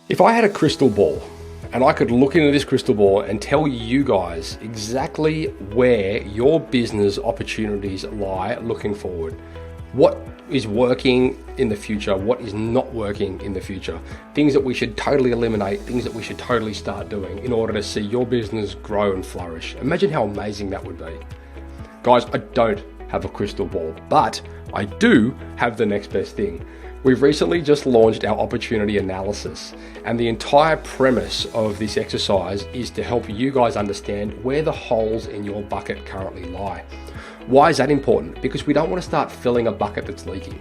If I had a crystal ball and I could look into this crystal ball and tell you guys exactly where your business opportunities lie looking forward, what is working in the future, what is not working in the future, things that we should totally eliminate, things that we should totally start doing in order to see your business grow and flourish. Imagine how amazing that would be. Guys, I don't have a crystal ball, but I do have the next best thing. We've recently just launched our opportunity analysis, and the entire premise of this exercise is to help you guys understand where the holes in your bucket currently lie. Why is that important? Because we don't want to start filling a bucket that's leaking.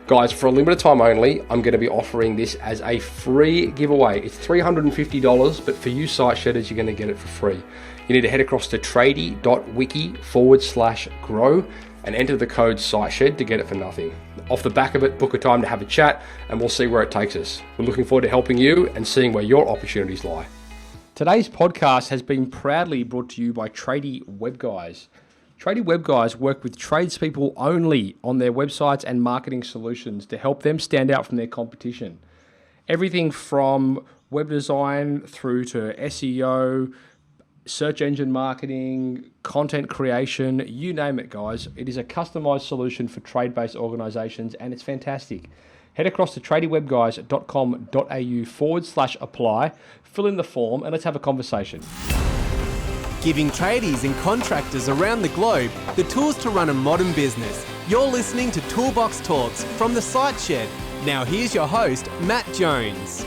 Guys, for a limited time only, I'm going to be offering this as a free giveaway. It's $350, but for you site shedders, you're going to get it for free. You need to head across to tradie.wiki/grow and enter the code SITESHED to get it for nothing. Off the back of it, book a time to have a chat and we'll see where it takes us. We're looking forward to helping you and seeing where your opportunities lie. Today's podcast has been proudly brought to you by Tradie Web Guys. Tradie Web Guys work with tradespeople only on their websites and marketing solutions to help them stand out from their competition. Everything from web design through to SEO, search engine marketing, content creation, you name it, guys. It is a customized solution for trade-based organizations and it's fantastic. Head across to tradiewebguys.com.au/apply, fill in the form and let's have a conversation. Giving tradies and contractors around the globe the tools to run a modern business. You're listening to Toolbox Talks from the Site Shed. Now here's your host, Matt Jones.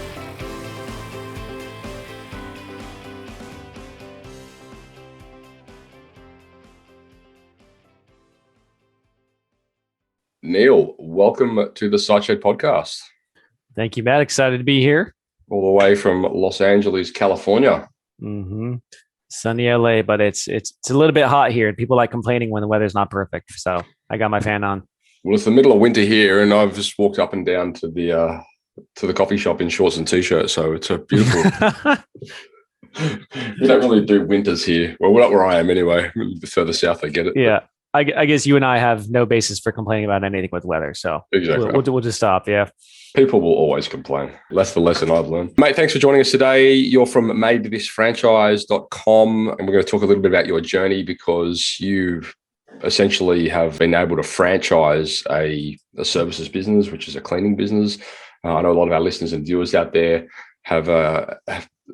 Neel, welcome to the Site Shed podcast. Thank you, Matt. Excited to be here. All the way from Los Angeles, California. Sunny LA, but it's a little bit hot here. People like complaining when the weather's not perfect. So I got my fan on. Well, it's the middle of winter here, and I've just walked up and down to the coffee shop in shorts and t-shirts. So it's a beautiful. You don't really do winters here. Well, not where I am anyway. The further south, I get it. Yeah. I guess you and I have no basis for complaining about anything with weather. So exactly. We'll just stop. Yeah. People will always complain. That's the lesson I've learned. Mate, thanks for joining us today. You're from MaidThis.com, and we're going to talk a little bit about your journey because you essentially have been able to franchise a services business, which is a cleaning business. I know a lot of our listeners and viewers out there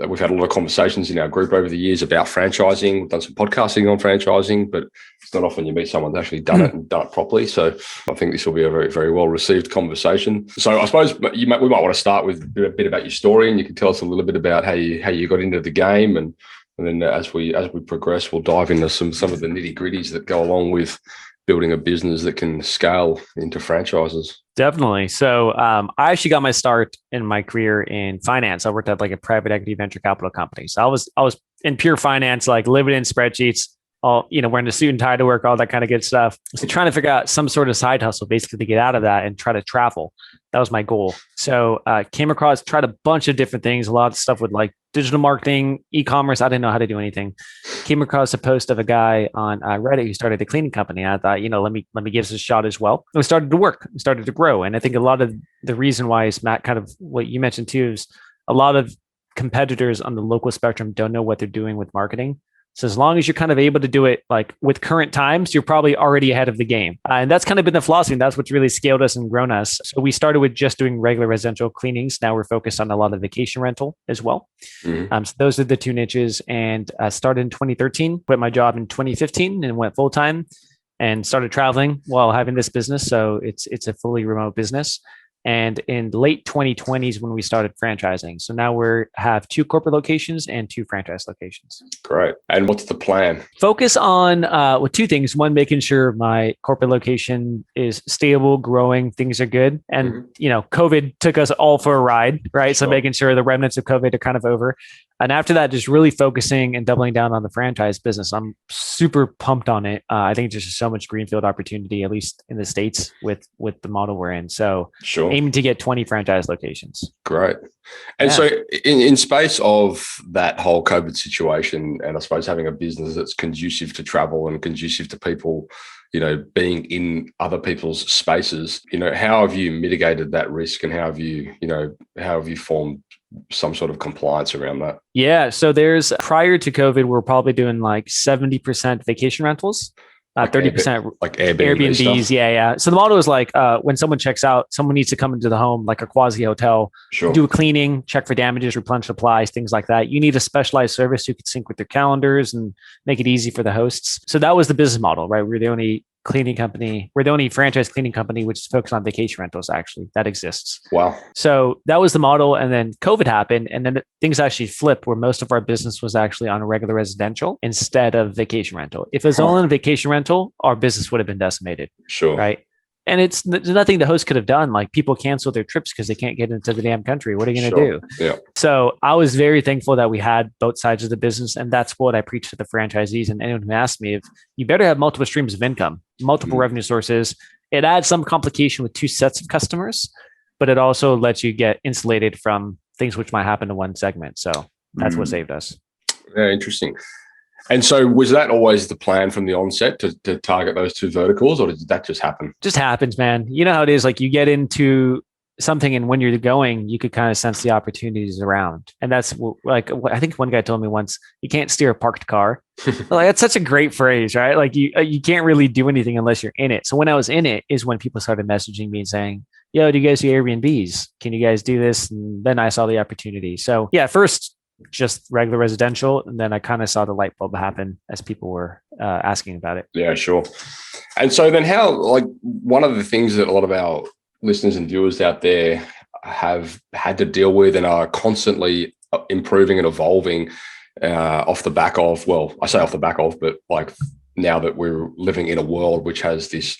we've had a lot of conversations in our group over the years about franchising. We've done some podcasting on franchising, but it's not often you meet someone that's actually done it and done it properly. So I think this will be a very, very well received conversation. So I suppose we might want to start with a bit about your story, and you can tell us a little bit about how you got into the game, and then as we progress, we'll dive into some of the nitty gritties that go along with building a business that can scale into franchises. Definitely. So I actually got my start in my career in finance. I worked at like a private equity venture capital company. So I was in pure finance, like living in spreadsheets, wearing a suit and tie to work, all that kind of good stuff. So trying to figure out some sort of side hustle basically to get out of that and try to travel. That was my goal. So tried a bunch of different things, a lot of stuff with like digital marketing, e-commerce. I didn't know how to do anything. Came across a post of a guy on Reddit who started a cleaning company. And I thought, let me give this a shot as well. And we started to work, we started to grow. And I think a lot of the reason why is, Matt, kind of what you mentioned too, is a lot of competitors on the local spectrum don't know what they're doing with marketing. So as long as you're kind of able to do it like with current times, you're probably already ahead of the game. And that's kind of been the philosophy. And that's what's really scaled us and grown us. So we started with just doing regular residential cleanings. Now we're focused on a lot of vacation rental as well. So those are the two niches. And I started in 2013, quit my job in 2015 and went full time and started traveling while having this business. So it's a fully remote business. And in late 2020s when we started franchising. So now we have 2 corporate locations and 2 franchise locations. Great. And what's the plan? Focus on with 2 things. One, making sure my corporate location is stable, growing, things are good. And, COVID took us all for a ride, right? Sure. So making sure the remnants of COVID are kind of over. And after that, just really focusing and doubling down on the franchise business. I'm super pumped on it. I think there's just so much greenfield opportunity, at least in the States with the model we're in. So aiming to get 20 franchise locations. Great. And so in space of that whole COVID situation, and I suppose having a business that's conducive to travel and conducive to people, being in other people's spaces, how have you mitigated that risk, and how have you formed some sort of compliance around that? Yeah. So there's prior to COVID, we're probably doing like 70% vacation rentals, 30% like Airbnb Airbnbs. stuff? Yeah. So the model is like when someone checks out, someone needs to come into the home, like a quasi hotel, Sure. do a cleaning, check for damages, replenish supplies, things like that. You need a specialized service who can sync with their calendars and make it easy for the hosts. So that was the business model, right? We're the only cleaning company. We're the only franchise cleaning company which is focused on vacation rentals, actually, that exists. Wow. So that was the model. And then COVID happened. And then things actually flipped where most of our business was actually on regular residential instead of vacation rental. If it was only on vacation rental, our business would have been decimated. Sure. Right. And there's nothing the host could have done. Like people cancel their trips because they can't get into the damn country. What are you going to do? Yeah. So I was very thankful that we had both sides of the business. And that's what I preach to the franchisees and anyone who asks me, if you better have multiple streams of income, multiple revenue sources. It adds some complication with two sets of customers, but it also lets you get insulated from things which might happen to one segment. So that's what saved us. Yeah, interesting. And so was that always the plan from the onset to target those two verticals, or did that just happen? Just happens, man. You know how it is. Like you get into something and when you're going, you could kind of sense the opportunities around. And that's like, I think one guy told me once, you can't steer a parked car. Like that's such a great phrase, right? Like you can't really do anything unless you're in it. So when I was in it is when people started messaging me and saying, yo, do you guys do Airbnbs? Can you guys do this? And then I saw the opportunity. So yeah, first just regular residential. And then I kind of saw the light bulb happen as people were asking about it. Yeah, sure. And so then how, like one of the things that a lot of our listeners and viewers out there have had to deal with and are constantly improving and evolving off the back of, well, I say off the back of, but like now that we're living in a world which has this,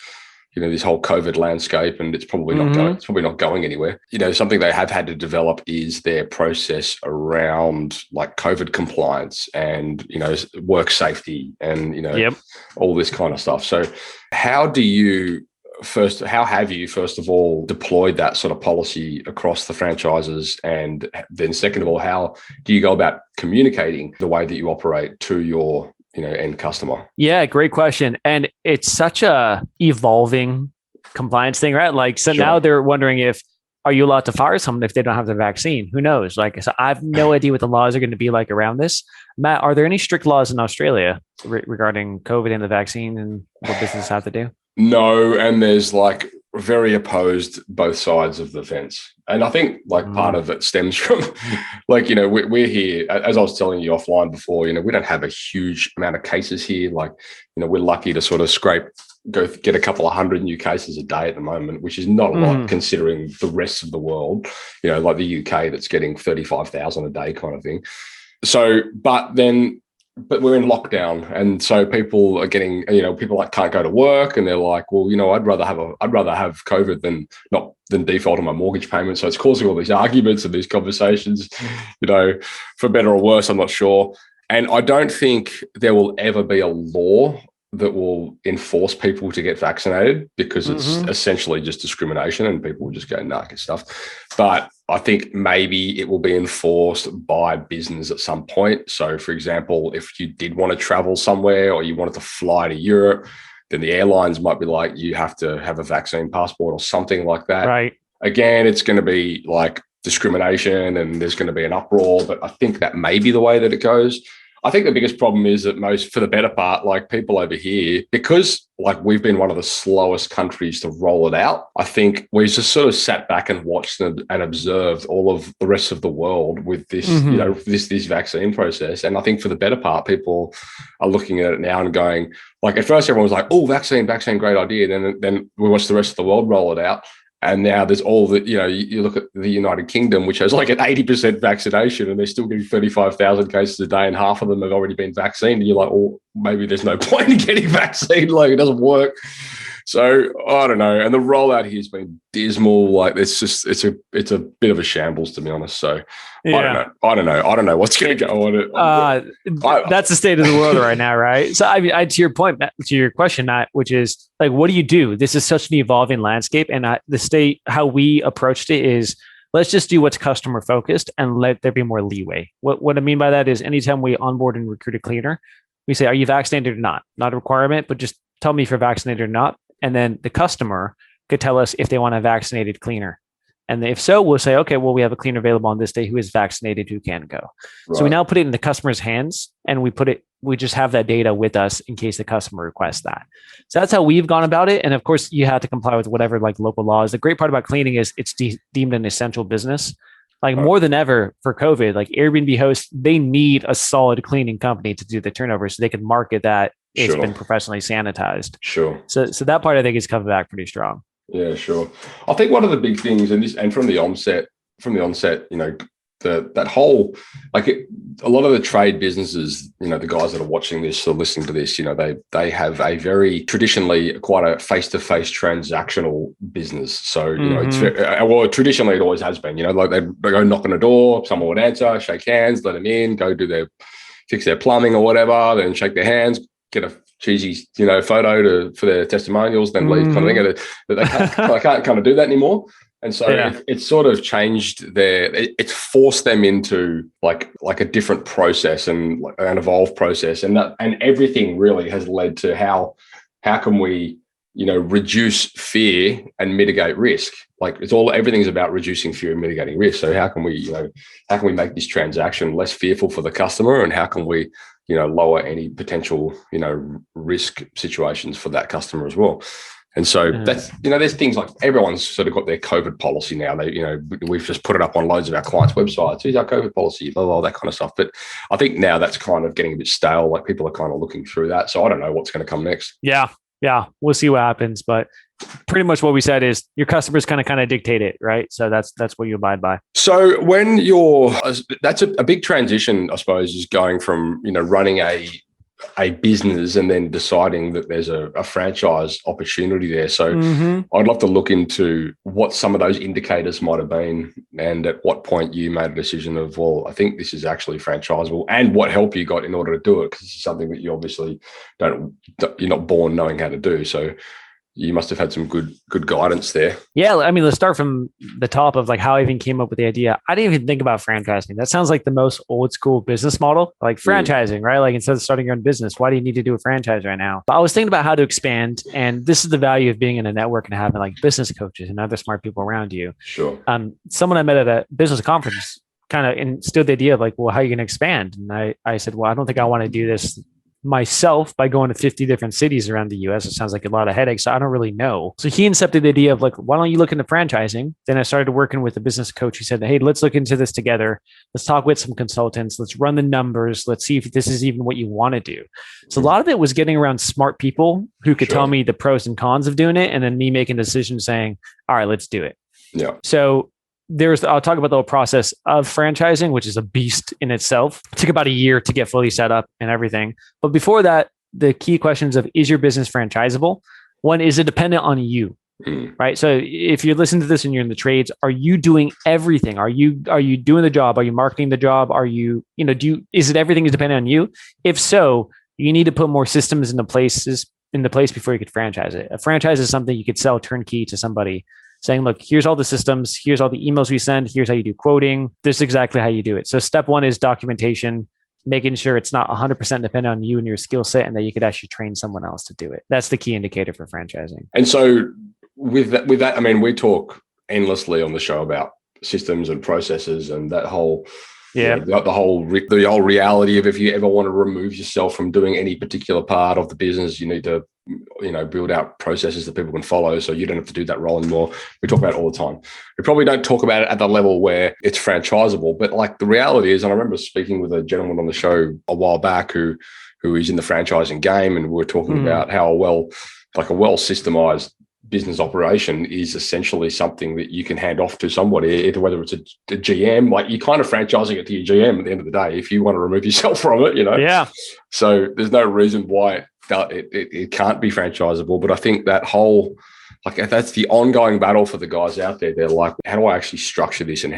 you know, this whole COVID landscape, and it's probably not going anywhere. You know, something they have had to develop is their process around like COVID compliance and, you know, work safety and, you know, all this kind of stuff. So how have you, first of all, deployed that sort of policy across the franchises? And then second of all, how do you go about communicating the way that you operate to your, you know, end customer? Yeah, great question. And it's such a evolving compliance thing, right? Like, so now they're wondering are you allowed to fire someone if they don't have the vaccine? Who knows? Like, so I have no idea what the laws are going to be like around this. Matt, are there any strict laws in Australia regarding COVID and the vaccine and what businesses have to do? No, and there's like very opposed both sides of the fence. And I think like part of it stems from like, you know, we're here, as I was telling you offline before, you know, we don't have a huge amount of cases here. Like, you know, we're lucky to sort of get a couple of hundred new cases a day at the moment, which is not a lot considering the rest of the world, you know, like the UK that's getting 35,000 a day kind of thing. So, but we're in lockdown, and so people are getting, you know, people like can't go to work, and they're like, well, you know, I'd rather have COVID than default on my mortgage payment. So it's causing all these arguments and these conversations, you know, for better or worse, I'm not sure. And I don't think there will ever be a law that will enforce people to get vaccinated, because it's essentially just discrimination and people will just go, nah, get stuff. But I think maybe it will be enforced by business at some point. So for example, if you did want to travel somewhere or you wanted to fly to Europe, then the airlines might be like, you have to have a vaccine passport or something like that. Right. Again, it's going to be like discrimination and there's going to be an uproar, but I think that may be the way that it goes. I think the biggest problem is that for the better part, like people over here, because like we've been one of the slowest countries to roll it out, I think we just sort of sat back and watched and observed all of the rest of the world with this, you know, this vaccine process. And I think for the better part, people are looking at it now and going, like at first everyone was like, oh, vaccine, great idea. Then we watched the rest of the world roll it out. And now there's all the, you know, you look at the United Kingdom, which has like an 80% vaccination, and they're still getting 35,000 cases a day, and half of them have already been vaccinated. And you're like, oh, maybe there's no point in getting vaccinated. Like it doesn't work. So I don't know. And the rollout here has been dismal. Like it's a bit of a shambles, to be honest. So I don't know what's going to go on it. That's the state of the world right now, right? So I mean, to your point, Matt, to your question, Matt, which is like, what do you do? This is such an evolving landscape, and how we approached it is, let's just do what's customer focused and let there be more leeway. What I mean by that is, anytime we onboard and recruit a cleaner, we say, are you vaccinated or not? Not a requirement, but just tell me if you're vaccinated or not. And then the customer could tell us if they want a vaccinated cleaner. And if so, we'll say, okay, well, we have a cleaner available on this day who is vaccinated, who can go. Right. So we now put it in the customer's hands, and we just have that data with us in case the customer requests that. So that's how we've gone about it. And of course, you have to comply with whatever like local laws. The great part about cleaning is it's deemed an essential business. Like more than ever for COVID, like Airbnb hosts, they need a solid cleaning company to do the turnover so they can market that it's been professionally sanitized. Sure. So that part I think is coming back pretty strong. Yeah, sure. I think one of the big things, and from the onset, that whole, a lot of the trade businesses, the guys that are watching this or listening to this, they have a very traditionally quite a face-to-face transactional business. So, it's traditionally it always has been, like they go knock on a door, someone would answer, shake hands, let them in, go fix their plumbing or whatever, then shake their hands, get a cheesy, photo for their testimonials, then leave kind of thing. They can't kind of do that anymore. And so it's sort of changed it's forced them into like a different process and an evolved process. And everything really has led to how can we, reduce fear and mitigate risk? Like everything's about reducing fear and mitigating risk. So how can we make this transaction less fearful for the customer? And how can we, lower any potential, risk situations for that customer as well? And so that's, there's things like everyone's sort of got their COVID policy now. We've just put it up on loads of our clients' websites. Here's our COVID policy, blah, blah, that kind of stuff. But I think now that's kind of getting a bit stale. Like people are kind of looking through that. So I don't know what's going to come next. Yeah. We'll see what happens. But pretty much what we said is your customers kind of dictate it, right? So that's what you abide by. So that's a big transition, I suppose, is going from, running a business and then deciding that there's a franchise opportunity there. So I'd love to look into what some of those indicators might have been and at what point you made a decision of, well, I think this is actually franchisable, and what help you got in order to do it, because it's something that you obviously you're not born knowing how to do. So you must have had some good guidance there. Yeah. I mean, let's start from the top of like how I even came up with the idea. I didn't even think about franchising. That sounds like the most old school business model, like franchising, right? Like instead of starting your own business, why do you need to do a franchise right now? But I was thinking about how to expand. And this is the value of being in a network and having like business coaches and other smart people around you. Sure. Someone I met at a business conference kind of instilled the idea of like, well, how are you going to expand? And I said, well, I don't think I want to do this myself by going to 50 different cities around the US. It sounds like a lot of headaches. So I don't really know. So he incepted the idea of like, why don't you look into franchising? Then I started working with a business coach who said, hey, let's look into this together. Let's talk with some consultants. Let's run the numbers. Let's see if this is even what you want to do. So a lot of it was getting around smart people who could tell me the pros and cons of doing it. And then me making a decision saying, all right, let's do it. Yeah. So I'll talk about the whole process of franchising, which is a beast in itself. It took about a year to get fully set up and everything. But before that, the key questions of, is your business franchisable? One, is it dependent on you? Right. So if you're listening to this and you're in the trades, are you doing everything? Are you doing the job? Are you marketing the job? Are you, is it everything is dependent on you? If so, you need to put more systems into place before you could franchise it. A franchise is something you could sell turnkey to somebody, saying, look, here's all the systems, here's all the emails we send, here's how you do quoting, this is exactly how you do it. So step one is documentation, making sure it's not 100% dependent on you and your skill set, and that you could actually train someone else to do it. That's the key indicator for franchising. And so with that, I mean, we talk endlessly on the show about systems and processes and that whole, the whole reality of, if you ever want to remove yourself from doing any particular part of the business, you need to build out processes that people can follow, so you don't have to do that role anymore. We talk about it all the time. We probably don't talk about it at the level where it's franchisable, but like the reality is, and I remember speaking with a gentleman on the show a while back who is in the franchising game, and we were talking about how a well systemized business operation is essentially something that you can hand off to somebody, whether it's a GM, like you're kind of franchising it to your GM at the end of the day, if you want to remove yourself from it, Yeah. So there's no reason why it can't be franchisable. But I think that whole, that's the ongoing battle for the guys out there. They're like, how do I actually structure this? And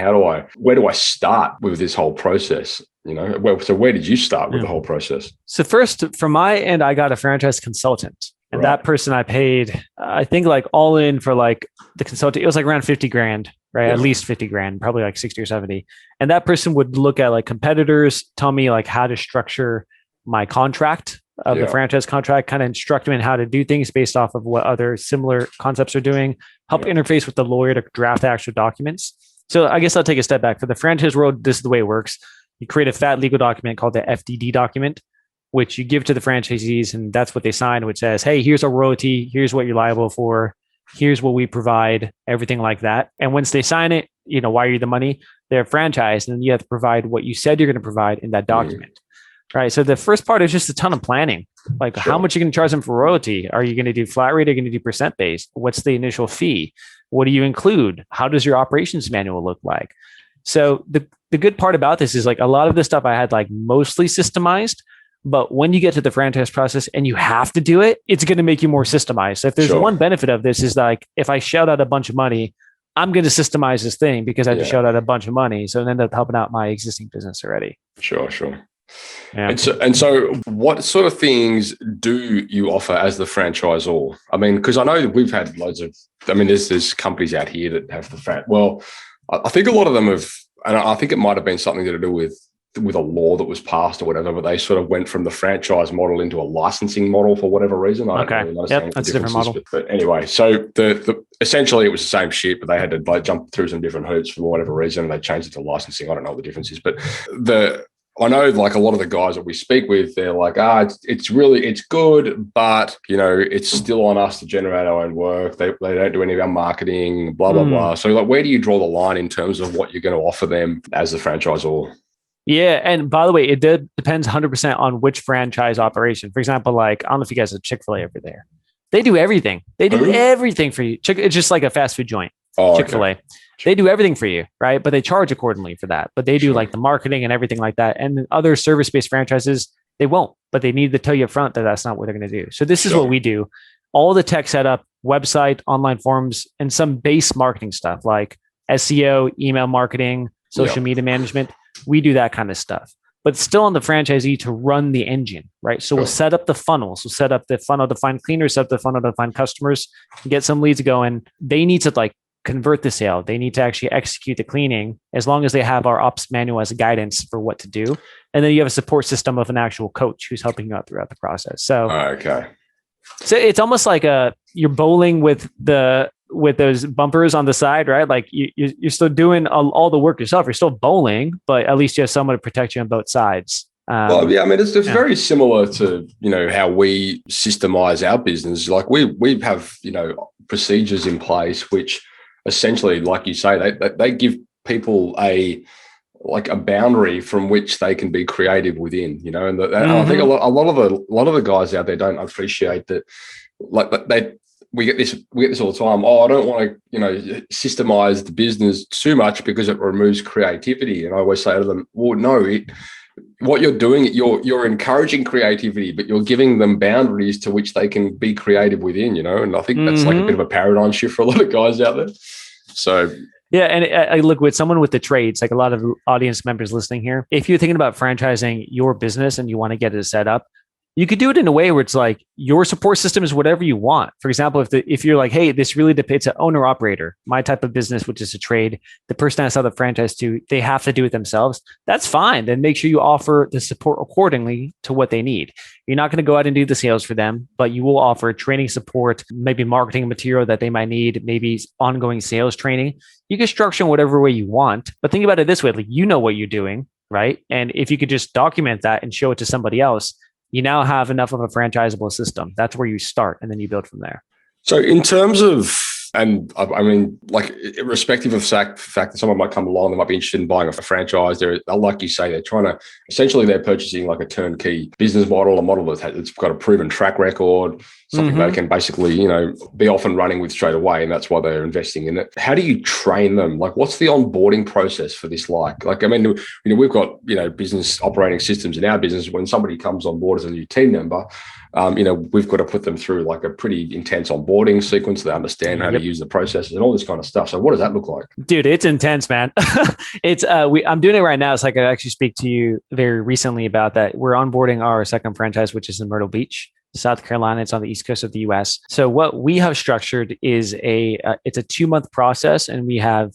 where do I start with this whole process? So where did you start with the whole process? So first, from my end, I got a franchise consultant. And that person I paid, I think like all in for like the consultant, it was like around 50 grand, right? Yeah. At least 50 grand, probably like 60 or 70. And that person would look at like competitors, tell me like how to structure my contract of the franchise contract, kind of instruct them in how to do things based off of what other similar concepts are doing, help interface with the lawyer to draft actual documents. So I guess I'll take a step back. For the franchise world, this is the way it works. You create a fat legal document called the FDD document, which you give to the franchisees, and that's what they sign, which says, hey, here's our royalty, here's what you're liable for, here's what we provide, everything like that. And once they sign it, wire you the money, they're franchised, and you have to provide what you said you're going to provide in that document. Right. So the first part is just a ton of planning. Like how much are you going to charge them for royalty? Are you going to do flat rate? Are you going to do percent based? What's the initial fee? What do you include? How does your operations manual look like? So the good part about this is like a lot of the stuff I had like mostly systemized, but when you get to the franchise process and you have to do it, it's going to make you more systemized. So if there's one benefit of this is like, if I shout out a bunch of money, I'm going to systemize this thing because I just shout out a bunch of money. So it ended up helping out my existing business already. Sure. Yeah. And so what sort of things do you offer as the franchisor? I mean, because I know we've had loads of, there's companies out here that have I think a lot of them have, and I think it might have been something to do with a law that was passed or whatever, but they sort of went from the franchise model into a licensing model for whatever reason. I don't really understand that's a different model. But anyway, so the essentially it was the same shit, but they had to like jump through some different hoops for whatever reason. And they changed it to licensing. I don't know what the difference is, but I know like a lot of the guys that we speak with, they're like, it's good, but it's still on us to generate our own work. They don't do any of our marketing, blah, blah, blah. So like, where do you draw the line in terms of what you're going to offer them as the franchisor? Yeah. And by the way, it depends 100% on which franchise operation. For example, like, I don't know if you guys have Chick-fil-A over there. They do everything. They do everything for you. It's just like a fast food joint. Chick-fil-A. Okay. They do everything for you, right? But they charge accordingly for that. But they do like the marketing and everything like that. And other service-based franchises, they won't. But they need to tell you up front that that's not what they're going to do. So this is what we do. All the tech setup, website, online forms, and some base marketing stuff like SEO, email marketing, social media management. We do that kind of stuff. But still on the franchisee to run the engine, right? So we'll set up the funnels. We'll set up the funnel to find cleaners, set up the funnel to find customers, get some leads going. They need to like convert the sale. They need to actually execute the cleaning as long as they have our ops manual as a guidance for what to do. And then you have a support system of an actual coach who's helping you out throughout the process. So, so it's almost like you're bowling with those bumpers on the side, right? Like you're still doing all the work yourself. You're still bowling, but at least you have someone to protect you on both sides. It's very similar to, how we systemize our business. Like we have, procedures in place, which essentially, like you say, they give people a boundary from which they can be creative within, and I think a lot of the guys out there don't appreciate that. Like we get this all the time. I don't want to, systemize the business too much because it removes creativity. And I always say to them, well, no, what you're doing, you're encouraging creativity, but you're giving them boundaries to which they can be creative within, and I think that's like a bit of a paradigm shift for a lot of guys out there. So yeah. And I look with someone with the trades, like a lot of audience members listening here, if you're thinking about franchising your business and you want to get it set up, you could do it in a way where it's like your support system is whatever you want. For example, if you're like, hey, this really depicts an owner operator, my type of business, which is a trade, the person I sell the franchise to, they have to do it themselves. That's fine. Then make sure you offer the support accordingly to what they need. You're not going to go out and do the sales for them, but you will offer training support, maybe marketing material that they might need, maybe ongoing sales training. You can structure in whatever way you want, but think about it this way, like what you're doing, right? And if you could just document that and show it to somebody else, you now have enough of a franchisable system. That's where you start, and then you build from there. So in terms of, and I mean, like irrespective of the fact that someone might come along, they might be interested in buying a franchise. They're, like you say, they're purchasing like a turnkey business model, a model that's got a proven track record, something they can basically, be off and running with straight away. And that's why they're investing in it. How do you train them? Like, what's the onboarding process for this like? Like, I mean, we've got, business operating systems in our business. When somebody comes on board as a new team member, we've got to put them through like a pretty intense onboarding sequence. They understand how to use the processes and all this kind of stuff. So what does that look like? Dude, it's intense, man. I'm doing it right now. It's like I actually speak to you very recently about that. We're onboarding our second franchise, which is in Myrtle Beach, South Carolina. It's on the East Coast of the US. So what we have structured is it's a 2-month process, and we have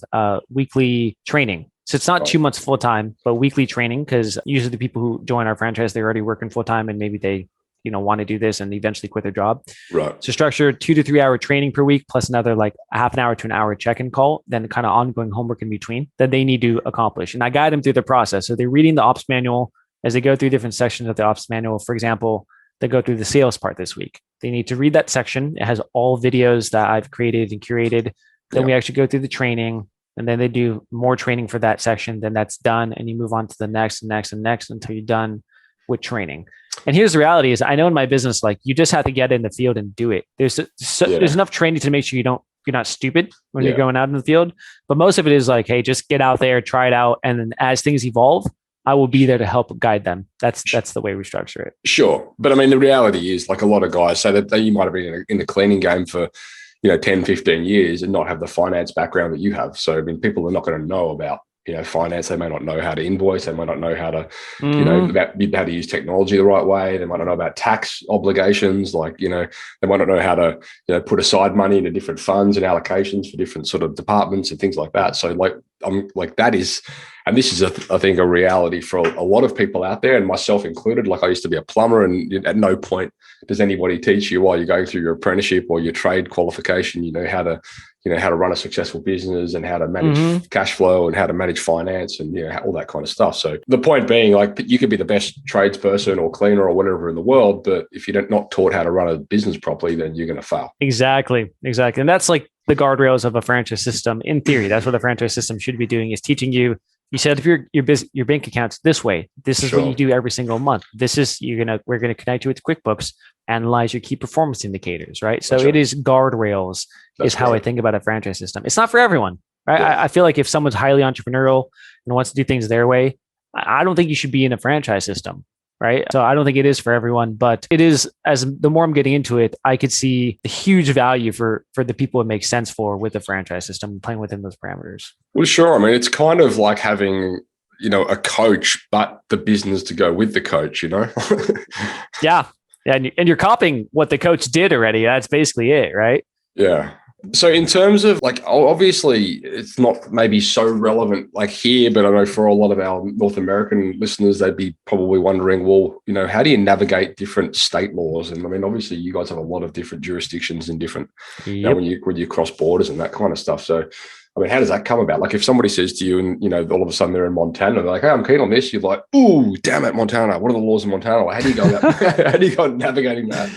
weekly training. So it's not 2 months full-time, but weekly training, because usually the people who join our franchise, they're already working full-time, and maybe they want to do this and eventually quit their job. Right. So structure 2 to 3 hour training per week, plus another like a half an hour to an hour check-in call, then kind of ongoing homework in between that they need to accomplish. And I guide them through the process. So they're reading the ops manual as they go through different sections of the ops manual. For example, they go through the sales part this week. They need to read that section. It has all videos that I've created and curated. Then we actually go through the training, and then they do more training for that section. Then that's done. And you move on to the next and next and next until you're done with training. And here's the reality is I know in my business, like you just have to get in the field and do it. There's enough training to make sure you're not stupid when you're going out in the field. But most of it is like, hey, just get out there, try it out. And then as things evolve, I will be there to help guide them. That's the way we structure it. Sure. But I mean, the reality is like a lot of guys say that you might have been in the cleaning game for, 10, 15 years and not have the finance background that you have. So, I mean, people are not going to know about, finance. They may not know how to invoice. They might not know how to, how to use technology the right way. They might not know about tax obligations. Like, they might not know how to, put aside money into different funds and allocations for different sort of departments and things like that. So that is, and this is, I think, a reality for a lot of people out there, and myself included. Like I used to be a plumber, and at no point does anybody teach you while you're going through your apprenticeship or your trade qualification, how to run a successful business and how to manage cash flow and how to manage finance and all that kind of stuff. So the point being, like, you could be the best tradesperson or cleaner or whatever in the world, but if you're not taught how to run a business properly, then you're going to fail. Exactly. And that's like the guardrails of a franchise system. In theory, that's what a franchise system should be doing, is teaching you. You set up your bank accounts this way. This is what you do every single month. This is we're gonna connect you with QuickBooks, analyze your key performance indicators, right? So it is guardrails is how I think about a franchise system. It's not for everyone, right? Yeah. I feel like if someone's highly entrepreneurial and wants to do things their way, I don't think you should be in a franchise system, right? So I don't think it is for everyone, but it is, as the more I'm getting into it, I could see the huge value for the people it makes sense for with the franchise system, playing within those parameters. Well, sure. I mean, it's kind of like having, a coach, but the business to go with the coach, Yeah. And you're copying what the coach did already. That's basically it, right? Yeah. So in terms of like, obviously it's not maybe so relevant like here, but I know for a lot of our North American listeners, they'd be probably wondering, well, how do you navigate different state laws? And I mean, obviously you guys have a lot of different jurisdictions and different, when you cross borders and that kind of stuff. So, I mean, how does that come about? Like if somebody says to you and, all of a sudden they're in Montana, they're like, hey, I'm keen on this. You're like, ooh, damn it, Montana. What are the laws in Montana? Like, how do you go about, how do you go navigating that?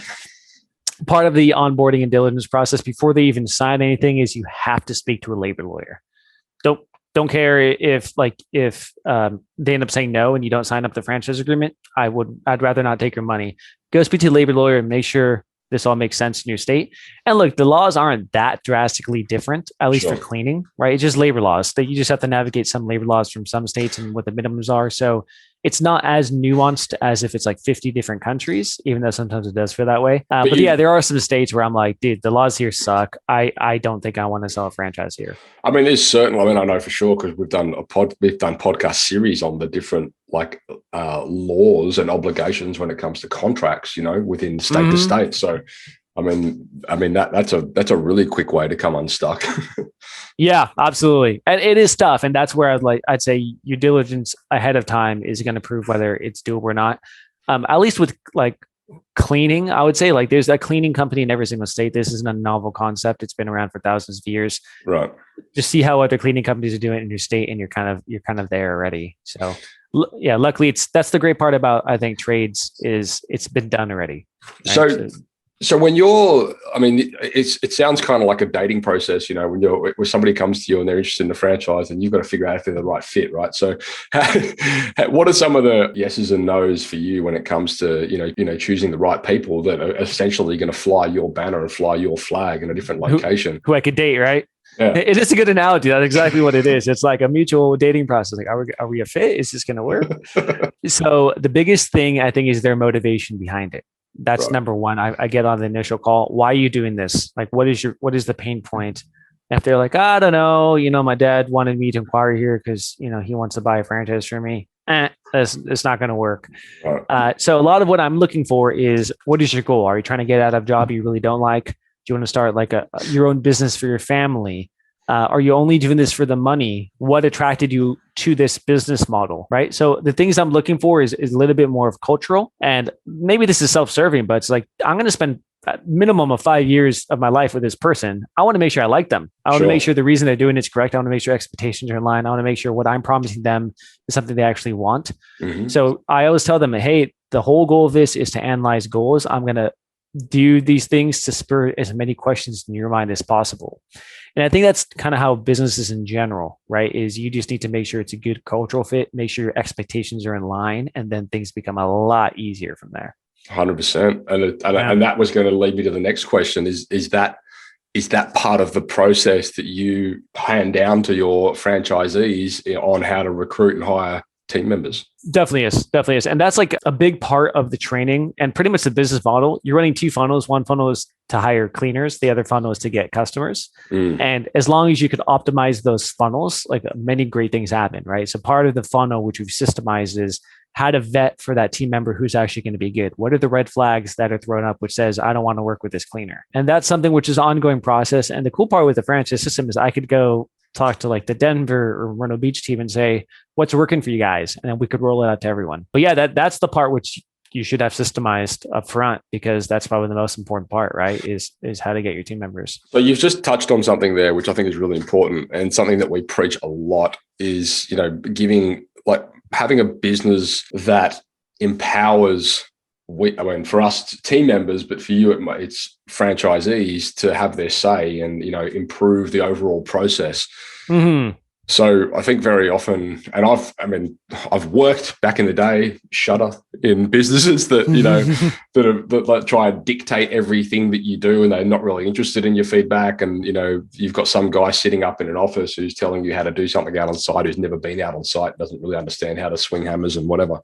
Part of the onboarding and diligence process before they even sign anything is you have to speak to a labor lawyer. Don't care if they end up saying no and you don't sign up the franchise agreement. I'd rather not take your money. Go speak to a labor lawyer and make sure this all makes sense in your state. And look, the laws aren't that drastically different, at least for cleaning, right? It's just labor laws that you just have to navigate some labor laws from some states and what the minimums are. So it's not as nuanced as if it's like 50 different countries, even though sometimes it does feel that way. But yeah, there are some states where I'm like, dude, the laws here suck. I don't think I want to sell a franchise here. I mean, there's certainly, I know for sure, because we've done podcast series on the different laws and obligations when it comes to contracts, within state to state. So, I mean that's a really quick way to come unstuck. Yeah, absolutely. And it is tough. And that's where I'd say your diligence ahead of time is going to prove whether it's doable or not. At least with like cleaning, I would say like there's a cleaning company in every single state. This isn't a novel concept. It's been around for thousands of years. Right. Just see how other cleaning companies are doing it in your state and you're kind of there already. So yeah, luckily that's the great part about, I think, trades is it's been done already. Right? So when it sounds kind of like a dating process, when somebody comes to you and they're interested in the franchise and you've got to figure out if they're the right fit, right? So what are some of the yeses and nos for you when it comes to, choosing the right people that are essentially going to fly your banner and fly your flag in a different location? Who I could date, right? Yeah. It is a good analogy. That's exactly what it is. It's like a mutual dating process. Like, are we a fit? Is this going to work? So the biggest thing I think is their motivation behind it. That's right. Number one. I get on the initial call. Why are you doing this? Like, what is the pain point? And if they're like, I don't know, my dad wanted me to inquire here because, he wants to buy a franchise for me. It's not going to work. Right. So a lot of what I'm looking for is, what is your goal? Are you trying to get out of a job you really don't like? Do you want to start like your own business for your family? Are you only doing this for the money? What attracted you to this business model, right? So the things I'm looking for is a little bit more of cultural. And maybe this is self-serving, but it's like, I'm going to spend a minimum of 5 years of my life with this person. I want to make sure I like them. I want to make sure the reason they're doing it's correct. I want to make sure expectations are in line. I want to make sure what I'm promising them is something they actually want. So I always tell them, hey, the whole goal of this is to analyze goals. I'm going to do these things to spur as many questions in your mind as possible. And I think that's kind of how businesses in general, right? Is you just need to make sure it's a good cultural fit, make sure your expectations are in line, and then things become a lot easier from there. 100%. And that was going to lead me to the next question is that part of the process that you hand down to your franchisees on how to recruit and hire team members? Definitely is. And that's like a big part of the training and pretty much the business model. You're running two funnels. One funnel is to hire cleaners. The other funnel is to get customers. And as long as you could optimize those funnels, like many great things happen, right? So part of the funnel, which we've systemized, is how to vet for that team member who's actually going to be good. What are the red flags that are thrown up, which says, I don't want to work with this cleaner? And that's something which is an ongoing process. And the cool part with the franchise system is I could go talk to like the Denver or Myrtle Beach team and say, what's working for you guys? And then we could roll it out to everyone. But yeah, that's the part which you should have systemized up front, because that's probably the most important part, right? Is how to get your team members. So you've just touched on something there, which I think is really important, and something that we preach a lot is, having a business that empowers, for us, team members, but for you, it's franchisees to have their say and, improve the overall process. So I think very often, and I've worked back in the day, in businesses that, that try and dictate everything that you do, and they're not really interested in your feedback. And, you've got some guy sitting up in an office who's telling you how to do something out on site, who's never been out on site, doesn't really understand how to swing hammers and whatever.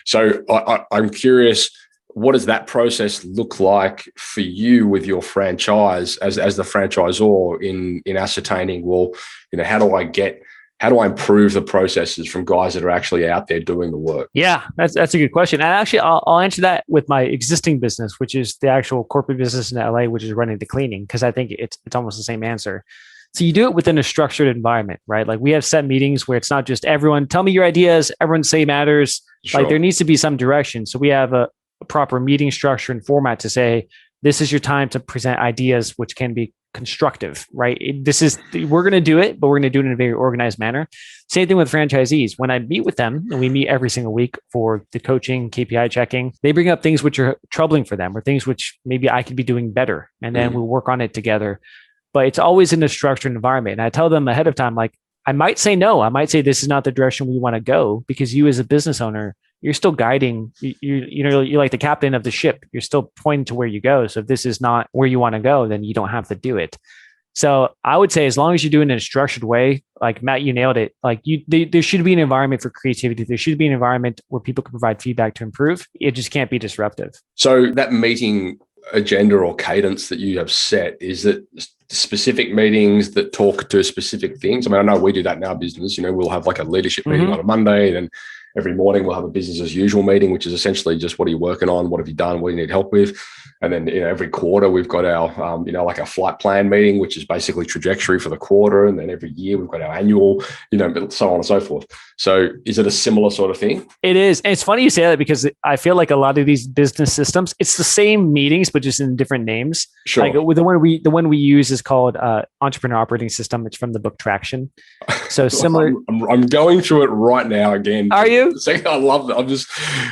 So I'm curious, what does that process look like for you with your franchise as the franchisor in ascertaining, how do I improve the processes from guys that are actually out there doing the work? Yeah, that's a good question. And actually, I'll answer that with my existing business, which is the actual corporate business in LA, which is running the cleaning, because I think it's almost the same answer. So you do it within a structured environment, right? Like we have set meetings where it's not just everyone tell me your ideas, everyone say matters. Sure. Like there needs to be some direction. So we have a proper meeting structure and format to say, this is your time to present ideas which can be constructive, right? We're going to do it, but we're going to do it in a very organized manner. Same thing with franchisees. When I meet with them, and we meet every single week for the coaching, KPI checking, they bring up things which are troubling for them or things which maybe I could be doing better. And then we'll work on it together. But it's always in a structured environment. And I tell them ahead of time, like, I might say no. I might say this is not the direction we want to go, because you as a business owner, you're still guiding, you're like the captain of the ship. You're still pointing to where you go. So if this is not where you want to go, then you don't have to do it. So I would say, as long as you're doing it in a structured way, like Matt, you nailed it. Like there should be an environment for creativity. There should be an environment where people can provide feedback to improve. It just can't be disruptive. So that meeting agenda or cadence that you have set, is it specific meetings that talk to specific things? I mean, I know we do that in our business. We'll have like a leadership meeting on a Monday, and every morning we'll have a business as usual meeting, which is essentially just, what are you working on? What have you done? What do you need help with? And then every quarter we've got our, like a flight plan meeting, which is basically trajectory for the quarter. And then every year we've got our annual, so on and so forth. So is it a similar sort of thing? It is. And it's funny you say that, because I feel like a lot of these business systems, it's the same meetings, but just in different names. Sure. Like the one we use is called Entrepreneurial Operating System. It's from the book Traction. So similar. I'm going through it right now again. Are you? I love it.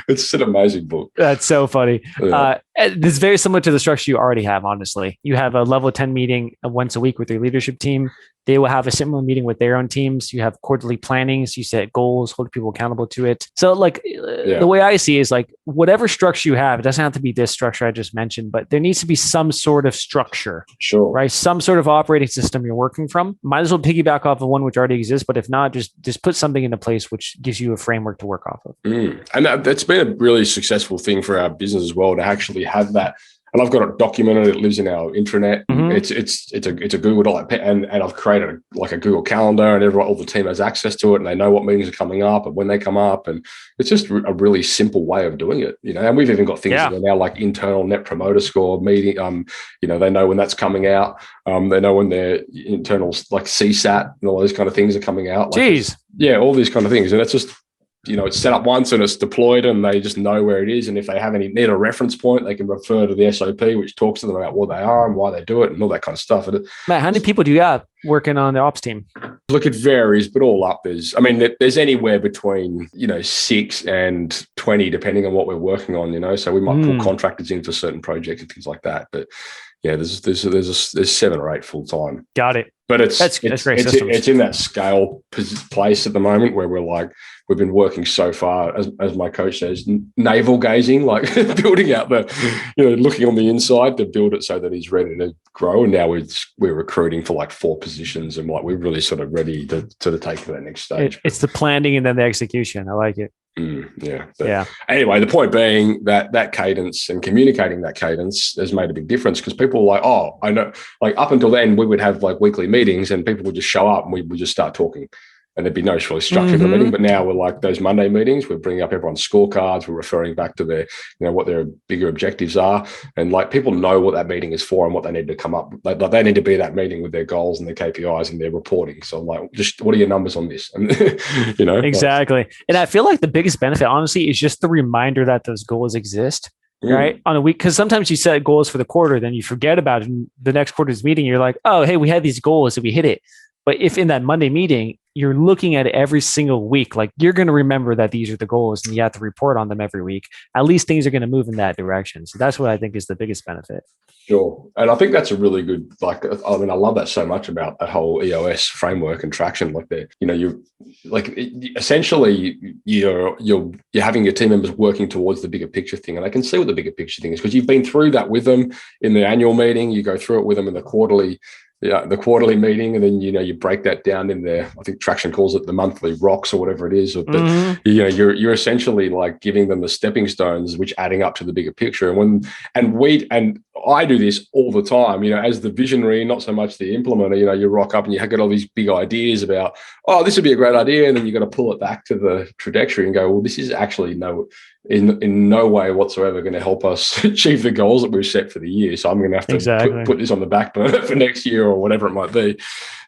It's an amazing book. That's so funny. Yeah. It's very similar to the structure you already have, honestly. You have a level 10 meeting once a week with your leadership team. They will have a similar meeting with their own teams. You have quarterly plannings. You set goals, hold people accountable to it. So the way I see it is like, whatever structure you have, it doesn't have to be this structure I just mentioned, but there needs to be some sort of structure. Sure. Right? Some sort of operating system you're working from. Might as well piggyback off of one which already exists, but if not, just put something into place which gives you a framework to work off of. And that's been a really successful thing for our business as well, to actually have that and I've got it documented. It lives in our intranet. It's a Google Doc, and I've created a Google Calendar, and all the team has access to it, and they know what meetings are coming up and when they come up, and it's just a really simple way of doing it, And we've even got things that are now like internal Net Promoter Score meeting. They know when that's coming out. They know when their internals like CSAT and all those kind of things are coming out. All these kind of things, and it's just. It's set up once and it's deployed and they just know where it is. And if they need a reference point, they can refer to the SOP, which talks to them about what they are and why they do it and all that kind of stuff. Matt, how many people do you have working on the ops team? Look, it varies, but all up there's anywhere between, 6 and 20, depending on what we're working on, so we might pull contractors in for certain projects and things like that. But yeah, there's 7 or 8 full time. Got it. But it's great it's in that scale place at the moment where we've been working so far, as my coach says, navel gazing, like building out looking on the inside to build it so that he's ready to grow. And now we're recruiting for like 4 positions, and like we're really sort of ready to take to that next stage. It's the planning and then the execution. I like it. Anyway, the point being that cadence and communicating that cadence has made a big difference, because people are like, oh, I know, like up until then we would have like weekly meetings and people would just show up and we would just start talking and there'd be no really structure for the meeting. But now we're like those Monday meetings, we're bringing up everyone's scorecards, we're referring back to their, what their bigger objectives are. And like people know what that meeting is for and what they need to come up. They need to be at that meeting with their goals and their KPIs and their reporting. So I'm like, just what are your numbers on this? And Exactly. And I feel like the biggest benefit, honestly, is just the reminder that those goals exist. Right. On a week, because sometimes you set goals for the quarter, then you forget about it. In the next quarter's meeting, you're like, oh, hey, we had these goals and we hit it. But if in that Monday meeting, you're looking at it every single week, like you're going to remember that these are the goals and you have to report on them every week. At least things are going to move in that direction. So that's what I think is the biggest benefit. Sure. And I think that's a really good, I love that so much about that whole EOS framework and traction. Like essentially you're having your team members working towards the bigger picture thing, and they can see what the bigger picture thing is because you've been through that with them in the annual meeting. You go through it with them in the quarterly meeting, and then you break that down in there. I think Traction calls it the monthly rocks or whatever it is. But you're essentially like giving them the stepping stones, which adding up to the bigger picture. And I do this all the time. As the visionary, not so much the implementer. You rock up and you get all these big ideas about, oh, this would be a great idea, and then you got to pull it back to the trajectory and go, well, this is actually in no way whatsoever going to help us achieve the goals that we've set for the year. So I'm going to have to put this on the back burner for next year or whatever it might be.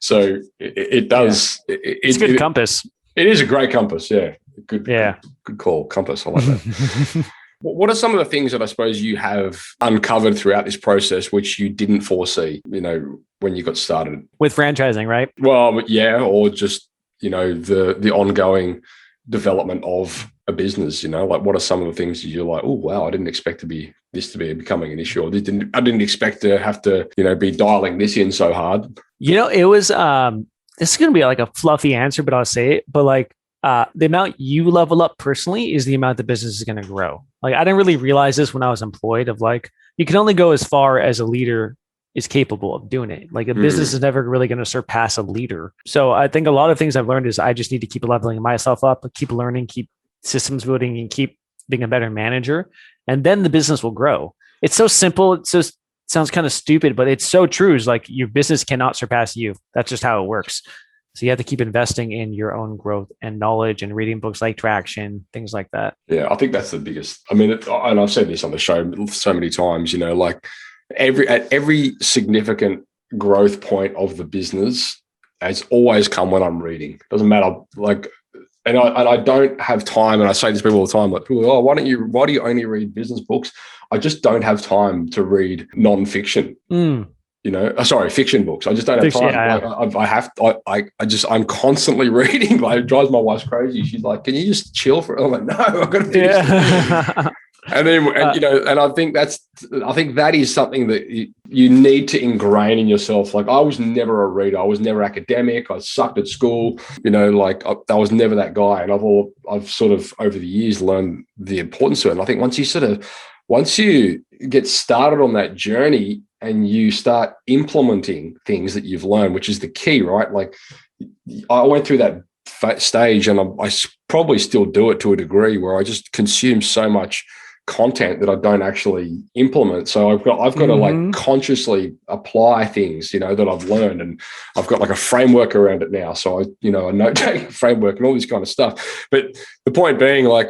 So it does. Yeah. It's a good compass. It is a great compass. Yeah. Good call. Compass. I like that. What are some of the things that I suppose you have uncovered throughout this process, which you didn't foresee, when you got started? With franchising, right? Well, yeah. Or just, the ongoing development of a business, like what are some of the things that you're like, oh, wow, I didn't expect this to be becoming an issue, or I didn't expect to have to, be dialing this in so hard. It was, this is going to be like a fluffy answer, but I'll say it. But like the amount you level up personally is the amount the business is going to grow. Like I didn't really realize this when I was employed of like, you can only go as far as a leader is capable of doing it. Like a business is never really going to surpass a leader. So I think a lot of things I've learned is I just need to keep leveling myself up, keep learning, keep systems building, and keep being a better manager. And then the business will grow. It's so simple. It sounds kind of stupid, but it's so true. It's like your business cannot surpass you. That's just how it works. So you have to keep investing in your own growth and knowledge and reading books like Traction, things like that. Yeah, I think that's the biggest. I mean, and I've said this on the show so many times, like at every significant growth point of the business has always come when I'm reading. Doesn't matter, like, and I don't have time, and I say this to people all the time, like people, oh, why do you only read business books? I just don't have time to read non-fiction. Fiction books. I just don't have time. I'm constantly reading. Like, it drives my wife crazy. She's like, "Can you just chill for?" I'm like, "No, I've got to do this." And then, and I think that is something that you need to ingrain in yourself. Like, I was never a reader. I was never academic. I sucked at school. I was never that guy. And I've sort of over the years learned the importance of it. And I think once you get started on that journey and you start implementing things that you've learned, which is the key, right? Like, I went through that stage, and I probably still do it to a degree where I just consume so much content that I don't actually implement. So I've got to like consciously apply things, that I've learned, and I've got like a framework around it now. So a note-taking framework and all this kind of stuff. But the point being, like,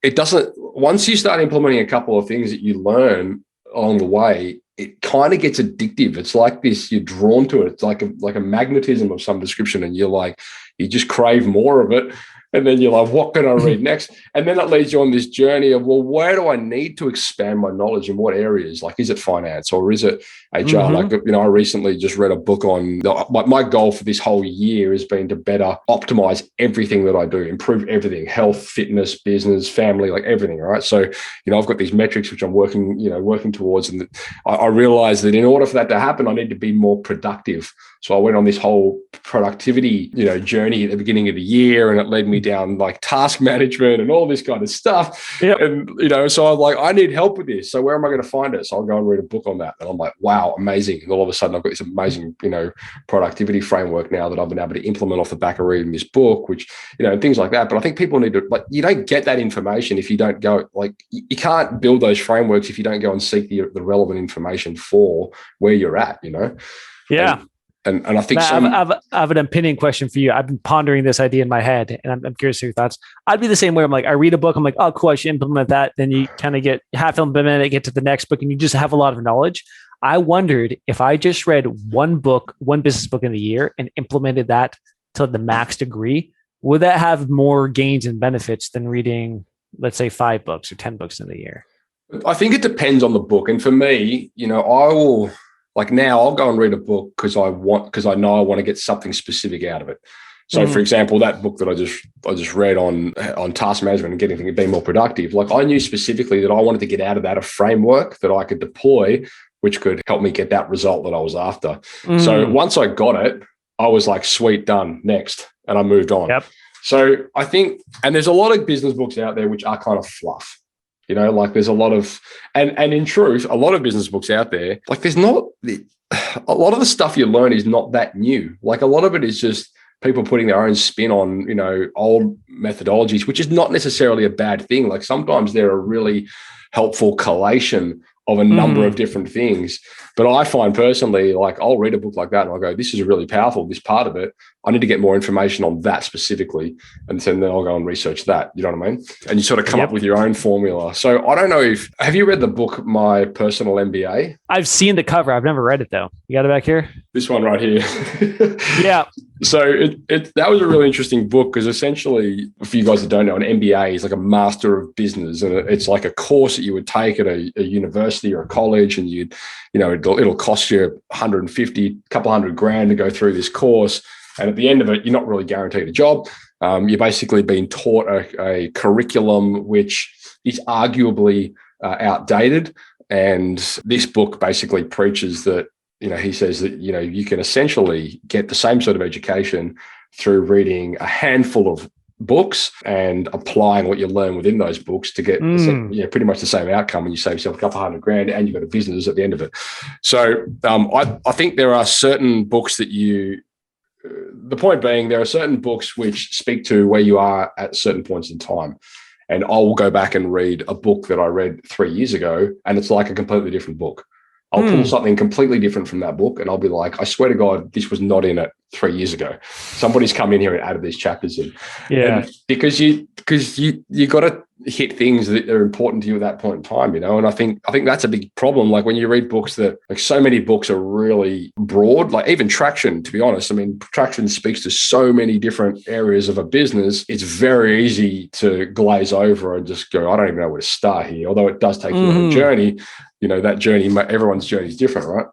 it doesn't, once you start implementing a couple of things that you learn along the way, it kind of gets addictive. It's like this, you're drawn to it. It's like a magnetism of some description, and you just crave more of it. And then you're like, what can I read next? And then it leads you on this journey of, well, where do I need to expand my knowledge, in what areas? Like, is it finance or is it HR? Like, I recently just read a book on, my goal for this whole year has been to better optimize everything that I do, improve everything, health, fitness, business, family, like everything, right? So, I've got these metrics which I'm working towards. And I realized that in order for that to happen, I need to be more productive. So I went on this whole productivity, journey at the beginning of the year, and it led me down like task management and all this kind of stuff. Yep. And, so I'm like, I need help with this. So where am I going to find it? So I'll go and read a book on that. And I'm like, wow, amazing. And all of a sudden I've got this amazing, productivity framework now that I've been able to implement off the back of reading this book, which, and things like that. But I think people need to, like, you don't get that information if you don't go, like, you can't build those frameworks if you don't go and seek the relevant information for where you're at, Yeah. And I think Matt, I have an opinion question for you. I've been pondering this idea in my head, and I'm curious to your thoughts. I'd be the same way. I'm like, I read a book, I'm like, oh, cool, I should implement that. Then you kind of get half implemented, get to the next book, and you just have a lot of knowledge. I wondered if I just read one business book in a year and implemented that to the max degree, would that have more gains and benefits than reading, let's say, 5 books or 10 books in a year? I think it depends on the book. And for me, I will... Like now I'll go and read a book because I know I want to get something specific out of it. So for example, that book that I just read on task management and getting things being more productive, like I knew specifically that I wanted to get out of that a framework that I could deploy, which could help me get that result that I was after. So once I got it, I was like, sweet, done, next. And I moved on. Yep. So I think, and there's a lot of business books out there which are kind of fluff. Like there's a lot of, and in truth, a lot of business books out there, like there's not, a lot of the stuff you learn is not that new. Like a lot of it is just people putting their own spin on, old methodologies, which is not necessarily a bad thing. Like sometimes they're a really helpful collation of a number of different things. But I find personally, like I'll read a book like that and I'll go, this is really powerful, this part of it. I need to get more information on that specifically. And then I'll go and research that. You know what I mean? And you sort of come up with your own formula. So I don't know have you read the book, My Personal MBA? I've seen the cover. I've never read it though. You got it back here? This one right here. Yeah. So that was a really interesting book because essentially, for you guys that don't know, an MBA is like a Master of Business, and it's like a course that you would take at a university or a college, and it'll cost you $150, couple $100,000 to go through this course, and at the end of it, you're not really guaranteed a job. You're basically being taught a curriculum which is arguably outdated, and this book basically preaches that. He says that, you can essentially get the same sort of education through reading a handful of books and applying what you learn within those books to get pretty much the same outcome, and you save yourself a couple $100,000 and you've got a business at the end of it. So I think there are certain books that the point being, there are certain books which speak to where you are at certain points in time. And I will go back and read a book that I read 3 years ago, and it's like a completely different book. I'll pull something completely different from that book, and I'll be like, I swear to God, this was not in it 3 years ago. Somebody's come in here and added these chapters in. Yeah. And because you got to hit things that are important to you at that point in time, and I think that's a big problem. Like when you read books that, like, so many books are really broad, like even Traction, to be honest. I mean, Traction speaks to so many different areas of a business. It's very easy to glaze over and just go, I don't even know where to start here. Although it does take you on a journey, that journey, everyone's journey is different, right?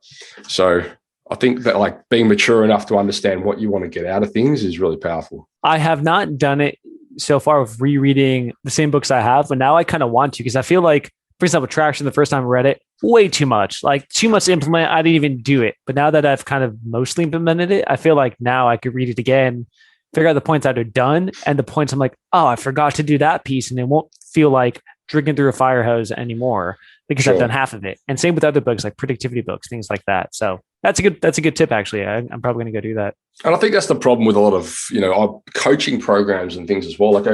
So I think that, like, being mature enough to understand what you want to get out of things is really powerful. I have not done it so far with rereading the same books I have, but now I kind of want to, because I feel like, for example, Traction, the first time I read it, way too much to implement. I didn't even do it. But now that I've kind of mostly implemented it, I feel like now I could read it again, figure out the points that are done, and the points I'm like, oh, I forgot to do that piece, and it won't feel like drinking through a fire hose anymore because I've done half of it. And same with other books, like productivity books, things like that. So that's a good tip, actually. I'm probably going to go do that. And I think that's the problem with a lot of, coaching programs and things as well. Like,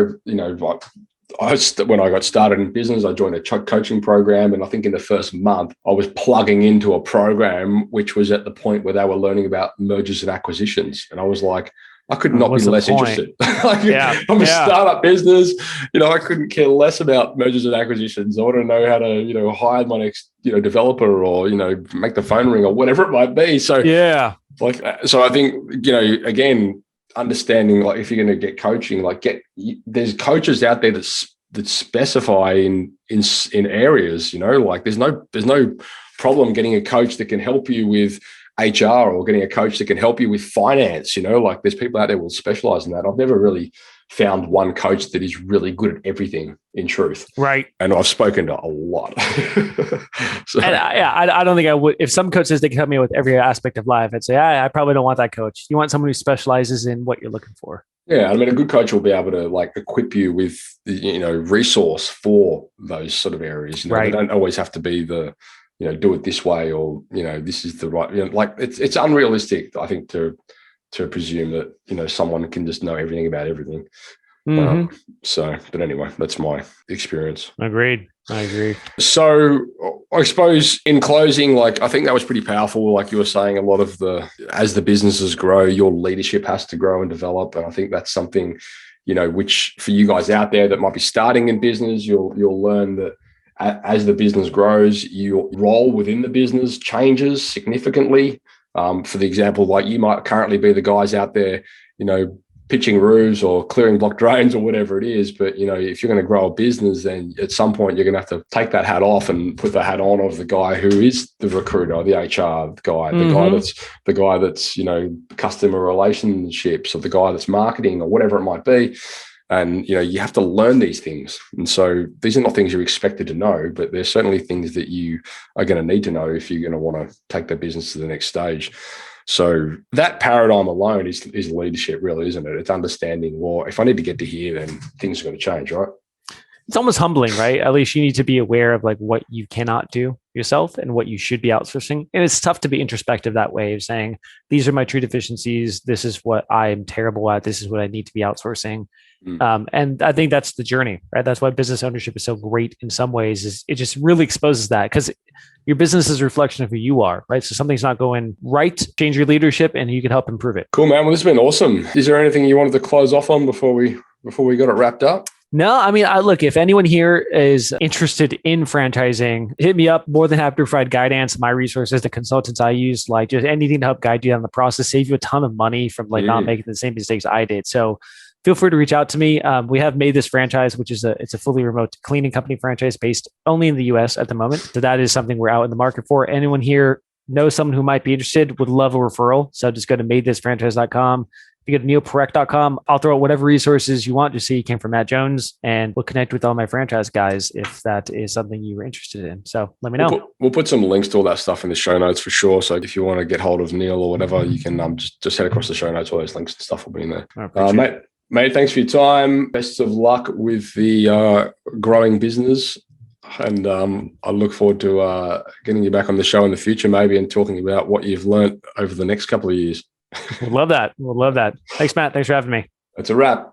when I got started in business, I joined a coaching program. And I think in the first month, I was plugging into a program which was at the point where they were learning about mergers and acquisitions. And I was like, I could not be less interested. I'm a startup business. I couldn't care less about mergers and acquisitions. I want to know how to, hire my next, developer or, make the phone ring or whatever it might be. So, so I think, again, understanding, like, if you're going to get coaching, there's coaches out there that specify in areas, like there's no problem getting a coach that can help you with HR or getting a coach that can help you with finance, like there's people out there who will specialize in that. I've never really found one coach that is really good at everything, in truth. Right. And I've spoken to a lot. I don't think I would. If some coach says they can help me with every aspect of life, I'd say, I probably don't want that coach. You want someone who specializes in what you're looking for. Yeah. I mean, a good coach will be able to equip you with, resource for those sort of areas. They don't always have to be the, do it this way, or, this is the right, it's unrealistic, I think, to presume that, someone can just know everything about everything. Mm-hmm. But anyway, that's my experience. Agreed. I agree. So I suppose in closing, I think that was pretty powerful. Like you were saying, a lot of as the businesses grow, your leadership has to grow and develop. And I think that's something, which for you guys out there that might be starting in business, you'll learn that as the business grows, your role within the business changes significantly. For the example, you might currently be the guys out there, pitching roofs or clearing block drains or whatever it is. But, if you're going to grow a business, then at some point you're going to have to take that hat off and put the hat on of the guy who is the recruiter, the HR guy, the guy that's, customer relationships, or the guy that's marketing, or whatever it might be. And, you have to learn these things. And so these are not things you're expected to know, but they're certainly things that you are going to need to know if you're going to want to take the business to the next stage. So that paradigm alone is leadership, really, isn't it? It's understanding, well, if I need to get to here, then things are going to change, right? It's almost humbling, right? At least you need to be aware of what you cannot do yourself and what you should be outsourcing. And it's tough to be introspective that way, of saying, these are my true deficiencies. This is what I'm terrible at. This is what I need to be outsourcing. And I think that's the journey, right? That's why business ownership is so great in some ways, is it just really exposes that, because your business is a reflection of who you are, right? So something's not going right, change your leadership and you can help improve it. Cool, man. Well, this has been awesome. Is there anything you wanted to close off on before we got it wrapped up? No, I mean, look, if anyone here is interested in franchising, hit me up. More than happy to provide guidance. My resources, the consultants I use, just anything to help guide you on the process, save you a ton of money from not making the same mistakes I did. So feel free to reach out to me. We have MaidThis franchise, which is it's a fully remote cleaning company franchise based only in the US at the moment. So that is something we're out in the market for. Anyone here knows someone who might be interested, would love a referral. So just go to maidthisfranchise.com. If you go to neelparekh.com, I'll throw out whatever resources you want to see came from Matt Jones, and we'll connect with all my franchise guys if that is something you were interested in. So let me know. We'll put some links to all that stuff in the show notes for sure. So if you want to get hold of Neel or whatever, you can just head across the show notes. All those links and stuff will be in there. Mate, thanks for your time. Best of luck with the growing business. And I look forward to getting you back on the show in the future, maybe, and talking about what you've learned over the next couple of years. We'll love that. We'll love that. Thanks, Matt. Thanks for having me. That's a wrap.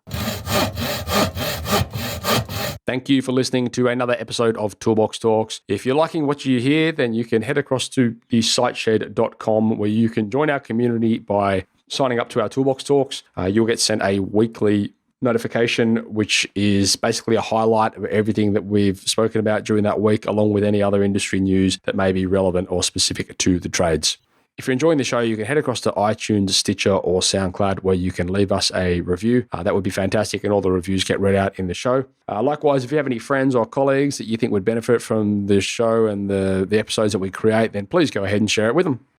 Thank you for listening to another episode of Toolbox Talks. If you're liking what you hear, then you can head across to thesiteshed.com, where you can join our community by signing up to our Toolbox Talks. You'll get sent a weekly notification, which is basically a highlight of everything that we've spoken about during that week, along with any other industry news that may be relevant or specific to the trades. If you're enjoying the show, you can head across to iTunes, Stitcher, or SoundCloud, where you can leave us a review. That would be fantastic, and all the reviews get read out in the show. Likewise, if you have any friends or colleagues that you think would benefit from this show and the episodes that we create, then please go ahead and share it with them.